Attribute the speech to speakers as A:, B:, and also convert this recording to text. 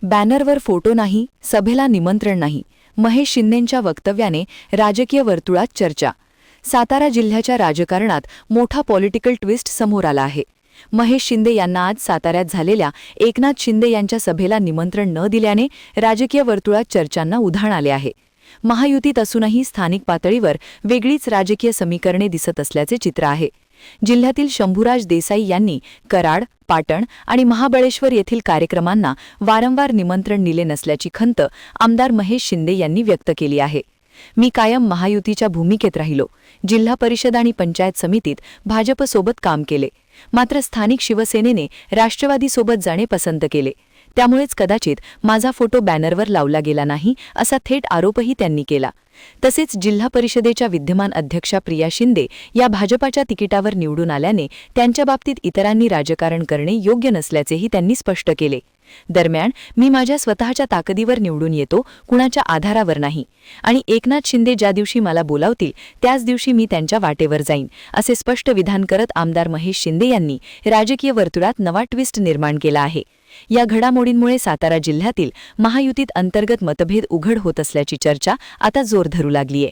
A: बॅनरवर photo नाही, सभेला निमंत्रण नाही. महेश शिंदेंच्या वक्तव्याने राजकीय वर्तुळात चर्चा. सातारा जिल्ह्याच्या राजकारणात मोठा पॉलिटिकल ट्विस्ट समोर आला आहे. महेश शिंदे यांना आज साताऱ्यात झालेल्या एकनाथ शिंदे यांच्या सभेला निमंत्रण न दिल्याने राजकीय वर्तुळात चर्चांना उधाण आले आहे. महायुतीत असूनही स्थानिक पातळीवर वेगळीच राजकीय समीकरणे दिसत असल्याचे चित्र आहे. जिल्ह्यातील शंभूराज देसाई यांनी कराड, पाटण आणि महाबळेश्वर येथील कार्यक्रमांना वारंवार निमंत्रण दिले नसल्याची खंत आमदार महेश शिंदे यांनी व्यक्त केली आहे. मी कायम महायुतीच्या भूमिकेत राहिलो. जिल्हा परिषद आणि पंचायत समितीत भाजपसोबत काम केले. मात्र स्थानिक शिवसेनेने राष्ट्रवादीसोबत जाणे पसंत केले. त्यामुळेच कदाचित माझा फोटो बॅनरवर लावला गेला नाही असा थेट आरोपही त्यांनी केला. तसेच जिल्हा परिषदेच्या विद्यमान अध्यक्षा प्रिया शिंदे या भाजपाच्या तिकिटावर निवडून आल्याने त्यांच्या बाबतीत इतरांनी राजकारण करणे योग्य नसल्याचेही त्यांनी स्पष्ट केले. दरम्यान मी माझ्या स्वतःच्या ताकदीवर निवडून येतो, कुणाच्या आधारावर नाही. आणि एकनाथ शिंदे ज्या दिवशी मला बोलावतील त्याच दिवशी मी त्यांच्या वाटेवर जाईन, असे स्पष्ट विधान करत आमदार महेश शिंदे यांनी राजकीय वर्तुळात नवा ट्विस्ट निर्माण केला आहे. या घडामोडींमुळे सातारा जिल्ह्यातील महायुतीत अंतर्गत मतभेद उघड होत असल्याची चर्चा आता जोर धरू लागलीय.